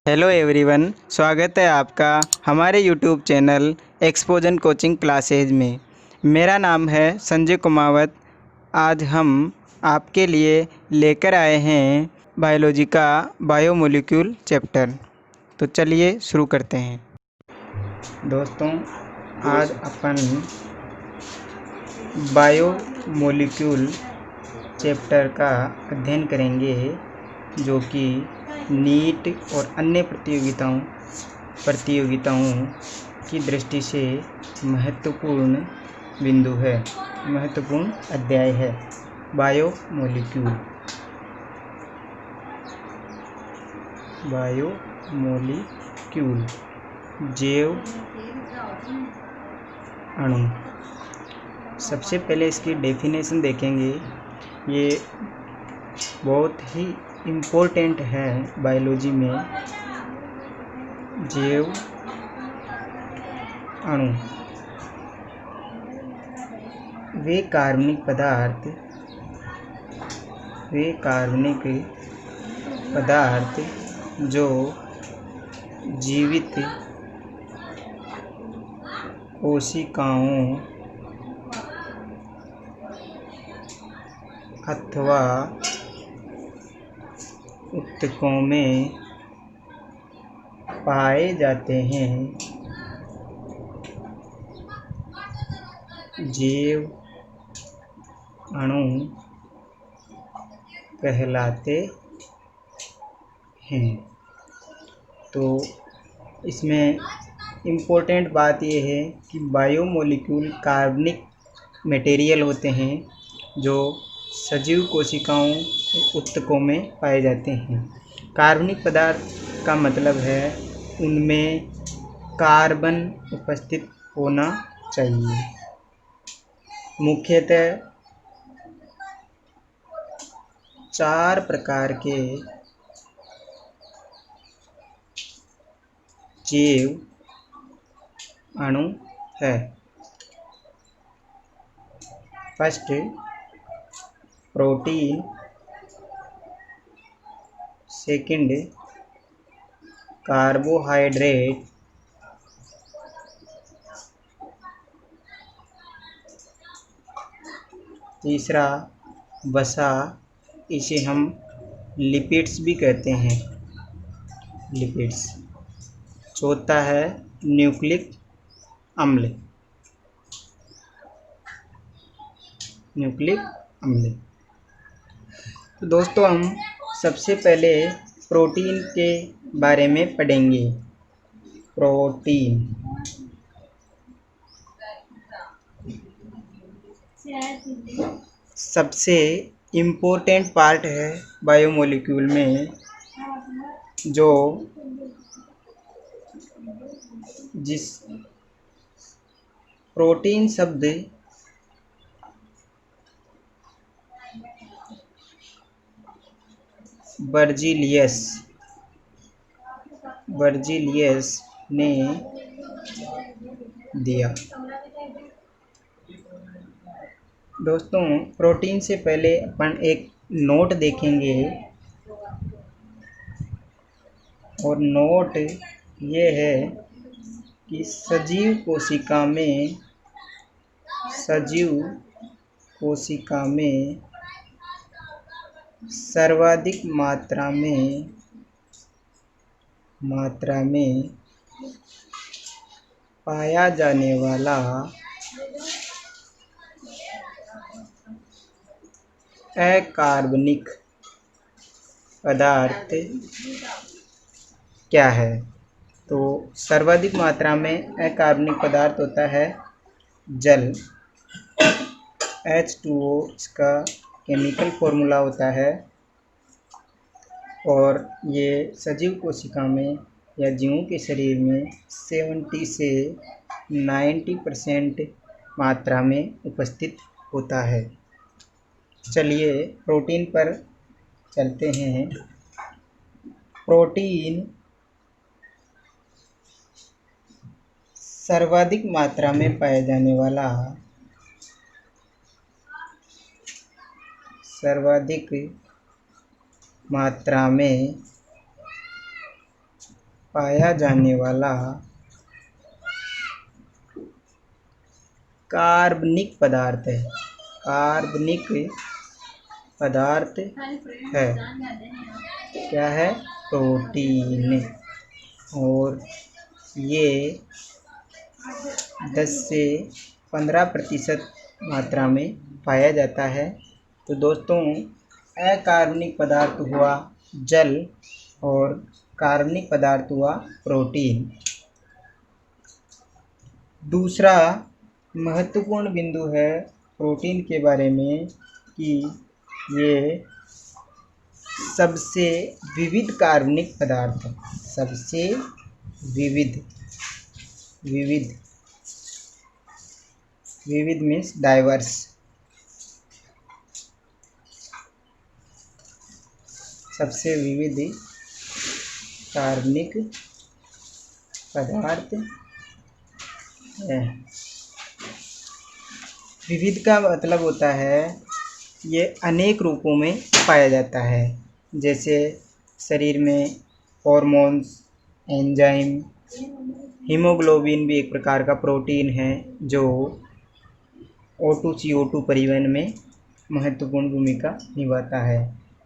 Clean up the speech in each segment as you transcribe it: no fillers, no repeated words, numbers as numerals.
Hello everyone, स्वागत है आपका हमारे यूट्यूब चैनल एक्सपोजन कोचिंग क्लासेज में। मेरा नाम है संजय कुमावत। आज हम आपके लिए लेकर आए हैं बायोलॉजी का बायोमोलिक्यूल चैप्टर। तो चलिए शुरू करते हैं। दोस्तों, आज अपन बायोमोलिक्यूल चैप्टर का अध्ययन करेंगे, जो कि नीट और अन्य प्रतियोगिताओं की दृष्टि से महत्वपूर्ण बिंदु है, महत्वपूर्ण अध्याय है। बायोमोलिक्यूल जैव अणु। सबसे पहले इसकी डेफिनेशन देखेंगे। ये बहुत ही इम्पोर्टेंट है बायोलॉजी में। जैव अणु वे कार्बनिक पदार्थ जो जीवित कोशिकाओं अथवा ऊतकों में पाए जाते हैं। जैव अणु कहलाते हैं। तो इसमें इम्पोर्टेंट बात यह है कि बायोमोलिक्यूल कार्बनिक मटेरियल होते हैं जो सजीव कोशिकाओं ऊतकों में पाए जाते हैं। कार्बनिक पदार्थ का मतलब है उनमें कार्बन उपस्थित होना चाहिए। मुख्यतः 4 प्रकार के जैव अणु है। First, protein. Second, carbohydrate. तीसरा, वसा। इसे हम लिपिड्स भी कहते हैं, लिपिड्स। चौथा है न्यूक्लिक अम्ल। तो दोस्तों, हम सबसे पहले प्रोटीन के बारे में पढ़ेंगे। प्रोटीन सबसे इम्पोर्टेंट पार्ट है बायोमोलिक्यूल में, जो जिस प्रोटीन शब्द बर्जीलियस ने दिया। दोस्तों, प्रोटीन से पहले अपन एक नोट देखेंगे, और नोट ये है कि सजीव कोशिका में सर्वाधिक मात्रा में पाया जाने वाला अकार्बनिक पदार्थ क्या है? तो सर्वाधिक मात्रा में अकार्बनिक पदार्थ होता है जल। H2O इसका केमिकल फॉर्मूला होता है, और ये सजीव कोशिका में या जीवों के शरीर में 70 से 90% मात्रा में उपस्थित होता है। चलिए प्रोटीन पर चलते हैं। प्रोटीन सर्वाधिक मात्रा में पाया जाने वाला सर्वाधिक मात्रा में पाया जाने वाला कार्बनिक पदार्थ है। कार्बनिक पदार्थ है क्या है? प्रोटीन। और ये 10 से 15% मात्रा में पाया जाता है। तो दोस्तों, अकार्बनिक पदार्थ हुआ जल और कार्बनिक पदार्थ हुआ प्रोटीन। दूसरा महत्वपूर्ण बिंदु है प्रोटीन के बारे में कि ये सबसे विविध कार्बनिक पदार्थ है। सबसे विविध मीन्स डाइवर्स। सबसे विविध कार्बनिक पदार्थ है। विविध का मतलब होता है ये अनेक रूपों में पाया जाता है। जैसे शरीर में हॉर्मोन्स, एंजाइम, हीमोग्लोबिन भी एक प्रकार का प्रोटीन है जो O2 CO2 परिवहन में महत्वपूर्ण भूमिका निभाता है।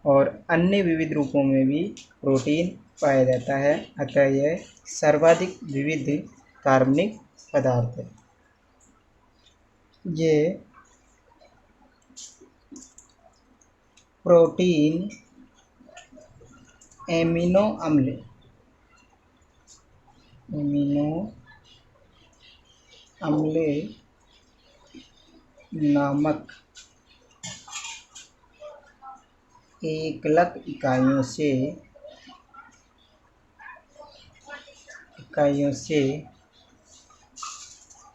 और अन्य विविध रूपों में भी प्रोटीन पाया जाता है। अतः यह सर्वाधिक विविध कार्बनिक पदार्थ है। ये प्रोटीन एमिनो अम्ल नामक एकलक इकाइयों से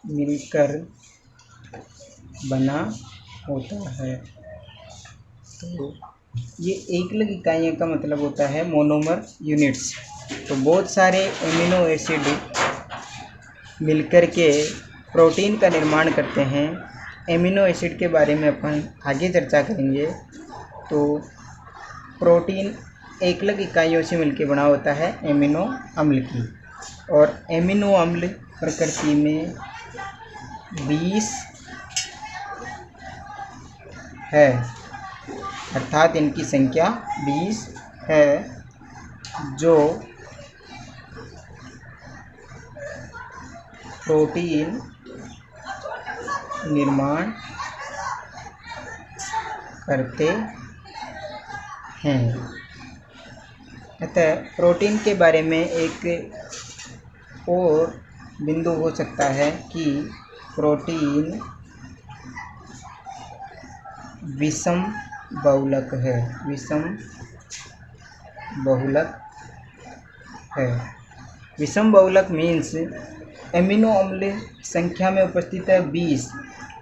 मिलकर बना होता है। तो ये एकलक इकाइयों का मतलब होता है मोनोमर यूनिट्स। तो बहुत सारे एमिनो एसिड मिलकर के प्रोटीन का निर्माण करते हैं। एमिनो एसिड के बारे में अपन आगे चर्चा करेंगे। तो प्रोटीन एकलक इकाइयों से मिलकर बना होता है एमिनो अम्ल की। और एमिनो अम्ल प्रकृति में 20 है, अर्थात इनकी संख्या 20 है जो प्रोटीन निर्माण करते हैं। अतः प्रोटीन के बारे में एक और बिंदु हो सकता है कि प्रोटीन विषम बहुलक है। विषम बहुलक मीन्स एमिनो अम्ल संख्या में उपस्थित है 20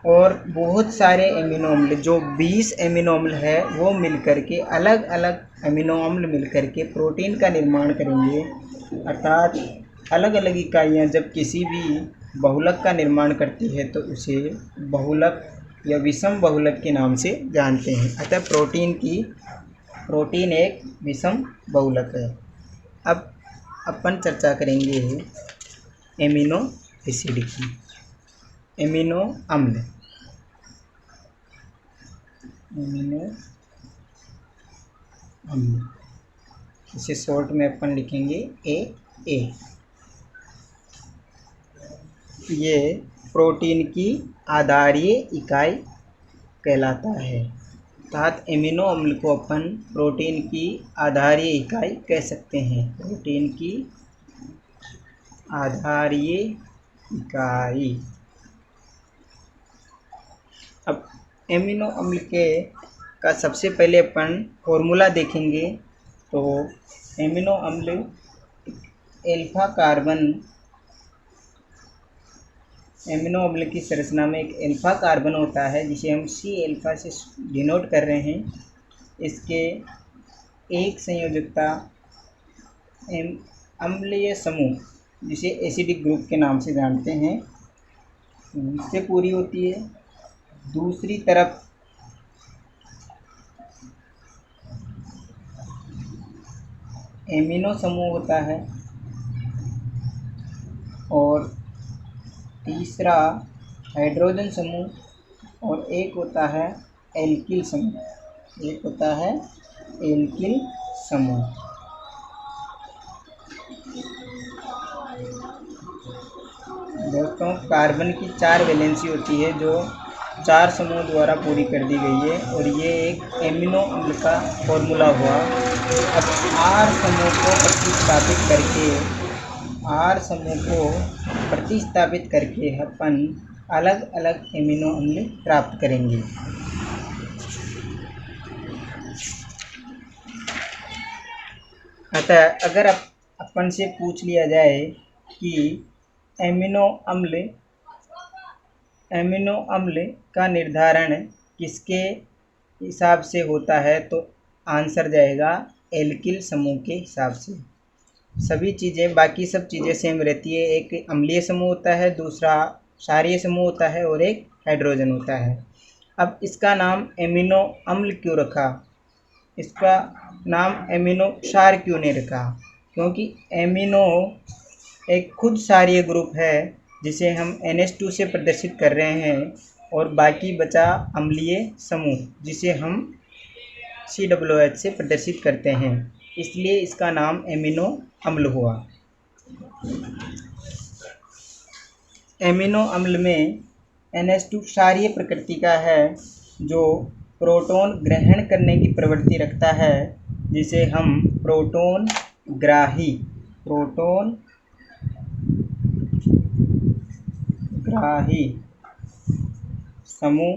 और बहुत सारे एमिनो अम्ल जो 20 एमिनो अम्ल है वो मिलकर के अलग अलग एमिनो अम्ल मिलकर के प्रोटीन का निर्माण करेंगे। अर्थात अलग अलग इकाइयाँ जब किसी भी बहुलक का निर्माण करती है तो उसे बहुलक या विषम बहुलक के नाम से जानते हैं। अतः प्रोटीन एक विषम बहुलक है। अब अपन चर्चा करेंगे एमिनो एसिड की। एमिनो अम्ल इसे शॉर्ट में अपन लिखेंगे ए। ये प्रोटीन की आधारीय इकाई कहलाता है। अर्थात एमिनो अम्ल को अपन प्रोटीन की आधारीय इकाई कह सकते हैं। प्रोटीन की आधारीय इकाई। अब एमिनो अम्ल का सबसे पहले अपन फॉर्मूला देखेंगे। तो एमिनो अम्ल एल्फा कार्बन, एमिनो अम्ल की संरचना में एक एल्फा कार्बन होता है जिसे हम सी एल्फा से डिनोट कर रहे हैं। इसके एक संयोजकता अम्लीय समूह जिसे एसिडिक ग्रुप के नाम से जानते हैं इससे पूरी होती है। दूसरी तरफ एमिनो समूह होता है और तीसरा हाइड्रोजन समूह और एक होता है एल्किल समूह, एक होता है एल्किल समूह। दोस्तों कार्बन की 4 वैलेंसी होती है जो 4 समूह द्वारा पूरी कर दी गई है और ये एक एमिनो अम्ल का फॉर्मूला हुआ। अब R समूह को प्रतिस्थापित करके अपन अलग अलग एमिनो अम्ल प्राप्त करेंगे। अतः अगर अपन से पूछ लिया जाए कि एमिनो अम्ल का निर्धारण किसके हिसाब से होता है तो आंसर जाएगा एल्किल समूह के हिसाब से। सभी चीज़ें बाकी सब चीज़ें सेम रहती है। एक अम्लीय समूह होता है, दूसरा क्षारीय समूह होता है और एक हाइड्रोजन होता है। अब इसका नाम एमिनो अम्ल क्यों रखा, इसका नाम एमिनो क्षार क्यों नहीं रखा? क्योंकि एमिनो एक खुद क्षारीय ग्रुप है जिसे हम NH2 से प्रदर्शित कर रहे हैं और बाकी बचा अम्लीय समूह जिसे हम COOH से प्रदर्शित करते हैं, इसलिए इसका नाम एमिनो अम्ल हुआ। एमिनो अम्ल में NH2 क्षारीय प्रकृति का है जो प्रोटॉन ग्रहण करने की प्रवृत्ति रखता है, जिसे हम प्रोटॉन ग्राही समूह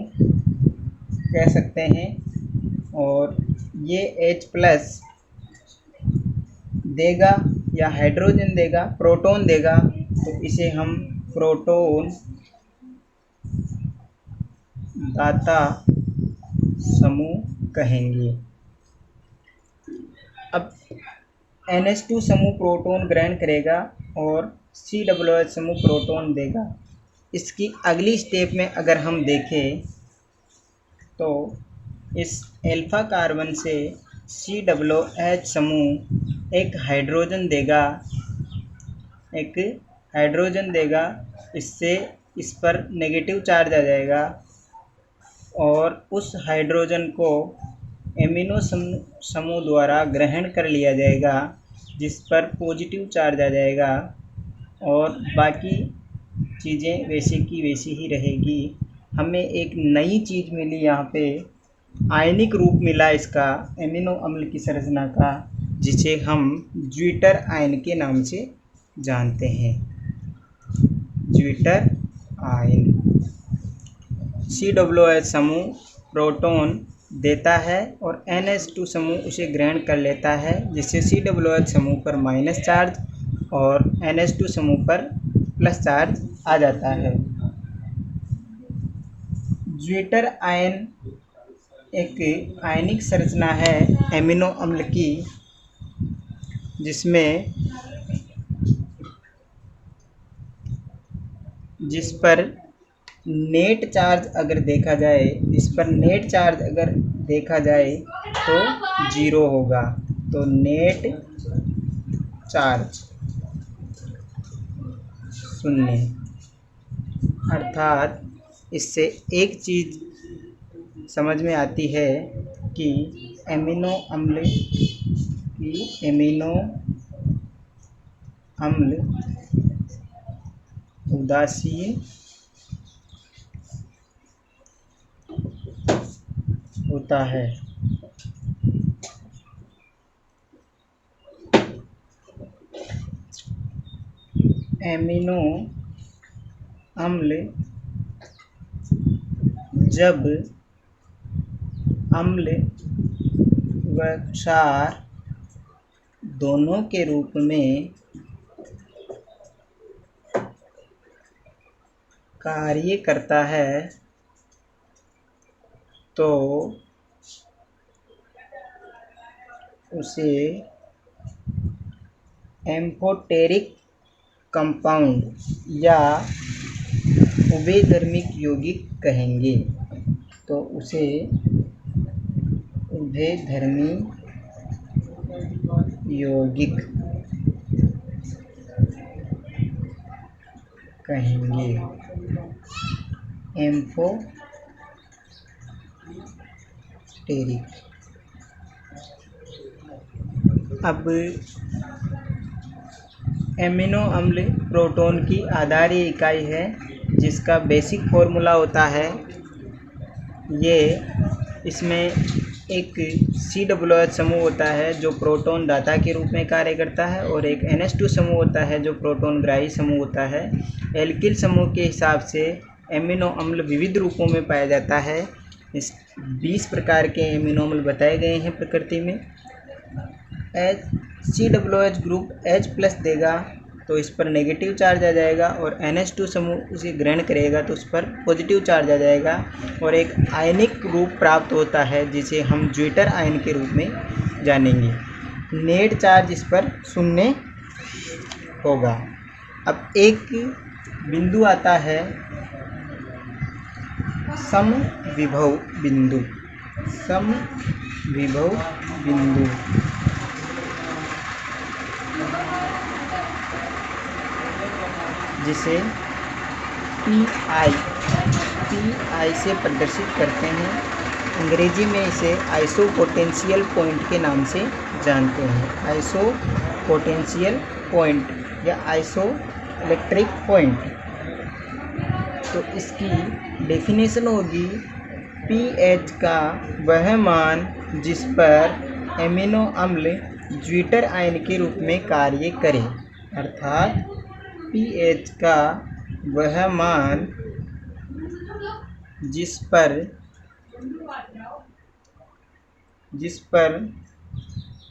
कह सकते हैं। और ये H+ देगा या हाइड्रोजन देगा, प्रोटॉन देगा, तो इसे हम प्रोटॉन दाता समूह कहेंगे। अब NH2 समूह प्रोटॉन ग्रहण करेगा और COOH समूह प्रोटॉन देगा। इसकी अगली स्टेप में अगर हम देखें तो इस अल्फा कार्बन से COOH समूह एक हाइड्रोजन देगा, इससे इस पर नेगेटिव चार्ज आ जाएगा और उस हाइड्रोजन को एमिनो समूह द्वारा ग्रहण कर लिया जाएगा, जिस पर पॉजिटिव चार्ज आ जाएगा और बाकी चीज़ें वैसे की वैसी ही रहेगी। हमें एक नई चीज़ मिली, यहाँ पे आयनिक रूप मिला इसका एमिनो अम्ल की संरचना का, जिसे हम ज्विटर आयन के नाम से जानते हैं। Zwitter ion. COOH समूह प्रोटॉन देता है और NH2 समूह उसे ग्रहण कर लेता है, जिससे COOH समूह पर माइनस चार्ज और NH2 समूह पर प्लस चार्ज आ जाता है। ज्विटर आयन एक आयनिक संरचना है एमिनो अम्ल की, जिस पर नेट चार्ज अगर देखा जाए तो 0 होगा। तो नेट चार्ज 0, अर्थात इससे एक चीज़ समझ में आती है कि एमिनो अम्ल उदासीन होता है। एमिनो अम्ल जब अम्ल व क्षार दोनों के रूप में कार्य करता है तो उसे एम्फोटेरिक कंपाउंड या उभयधर्मिक यौगिक कहेंगे। तो उसे उभयधर्मी यौगिक कहेंगे। एम्फोटेरिक। अब एमिनो अम्ल प्रोटॉन की आधारीय इकाई है, जिसका बेसिक फॉर्मूला होता है ये। इसमें एक COOH समूह होता है जो प्रोटॉन दाता के रूप में कार्य करता है, और एक NH2 समूह होता है जो प्रोटॉन ग्राही समूह होता है। एल्किल समूह के हिसाब से एमिनो अम्ल विविध रूपों में पाया जाता है। इस 20 प्रकार के एमिनो अम्ल बताए गए हैं प्रकृति में। COOH ग्रुप H+ देगा तो इस पर नेगेटिव चार्ज आ जाएगा, और NH2 समूह उसे ग्रहण करेगा तो उस पर पॉजिटिव चार्ज आ जाएगा, और एक आयनिक रूप प्राप्त होता है जिसे हम ज्विटर आयन के रूप में जानेंगे। नेट चार्ज इस पर 0 होगा। अब एक बिंदु आता है समविभव बिंदु। समविभव बिंदु जिसे PI से प्रदर्शित करते हैं। अंग्रेजी में इसे आइसोपोटेंशियल पॉइंट के नाम से जानते हैं। आइसोपोटेंशियल पॉइंट या आइसो इलेक्ट्रिक पॉइंट। तो इसकी डेफिनेशन होगी pH का वह मान जिस पर एमिनो अम्ल ज्विटर आयन के रूप में कार्य करे, अर्थात pH का वह मान जिस पर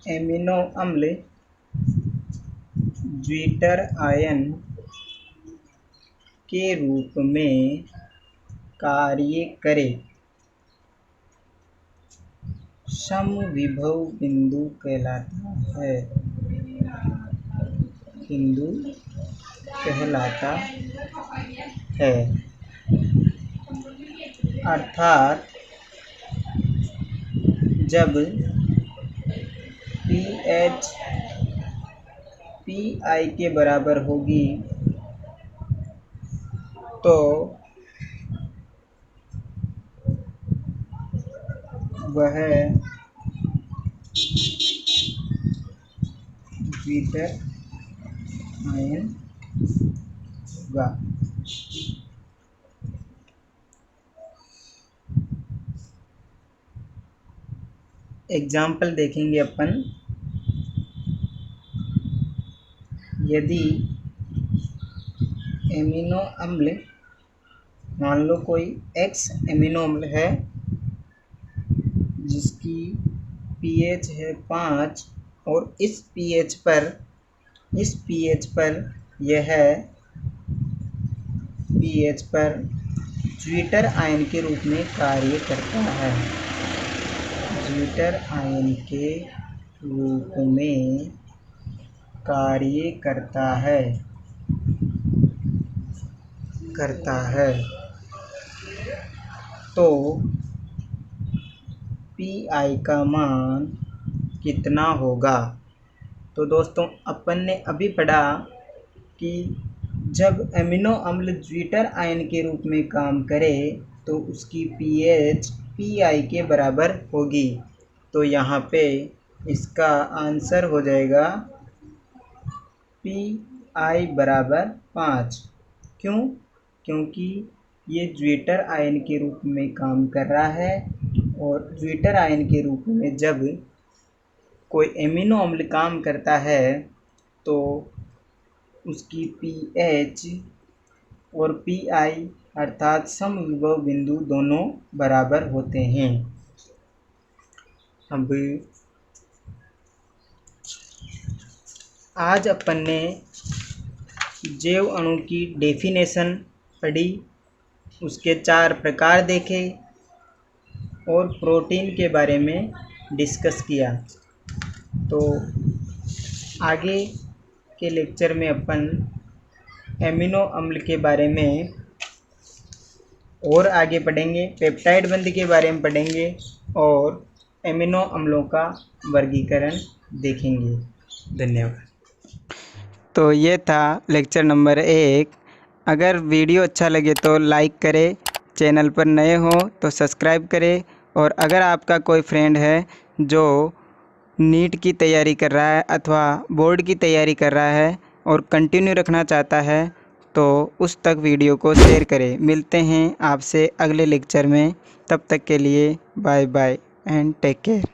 एमिनो अम्ल ज्विटर आयन के रूप में कार्य करे, समविभव बिंदु कहलाता है। अर्थात जब pH PI के बराबर होगी तो वह ज्विटर आयन होगा। एग्जाम्पल देखेंगे अपन। यदि एमिनो अम्ल, मान लो कोई X एमिनो अम्ल है जिसकी pH है 5, और इस pH पर यह pH पर ज्विटर आयन के रूप में कार्य करता है। ज्विटर आयन के रूप में कार्य करता है तो PI का मान कितना होगा? तो दोस्तों अपन ने अभी पढ़ा कि जब एमिनो अम्ल ज्विटर आयन के रूप में काम करे तो उसकी pH PI के बराबर होगी। तो यहाँ पे इसका आंसर हो जाएगा PI बराबर 5। क्यों? क्योंकि ये ज्विटर आयन के रूप में काम कर रहा है, और ज्विटर आयन के रूप में जब कोई एमिनो अम्ल काम करता है तो उसकी pH और PI अर्थात समविभव बिंदु दोनों बराबर होते हैं। अब आज अपन ने जैव अणु की डेफिनेशन पढ़ी, उसके 4 प्रकार देखे और प्रोटीन के बारे में डिस्कस किया। तो आगे के लेक्चर में अपन एमिनो अम्ल के बारे में और आगे पढ़ेंगे, पेप्टाइड बंध के बारे में पढ़ेंगे और एमिनो अम्लों का वर्गीकरण देखेंगे। धन्यवाद। तो ये था लेक्चर नंबर 1, अगर वीडियो अच्छा लगे तो लाइक करें, चैनल पर नए हो तो सब्सक्राइब करें। और अगर आपका कोई फ्रेंड है जो नीट की तैयारी कर रहा है अथवा बोर्ड की तैयारी कर रहा है और कंटिन्यू रखना चाहता है तो उस तक वीडियो को शेयर करें। मिलते हैं आपसे अगले लेक्चर में, तब तक के लिए bye bye and take care.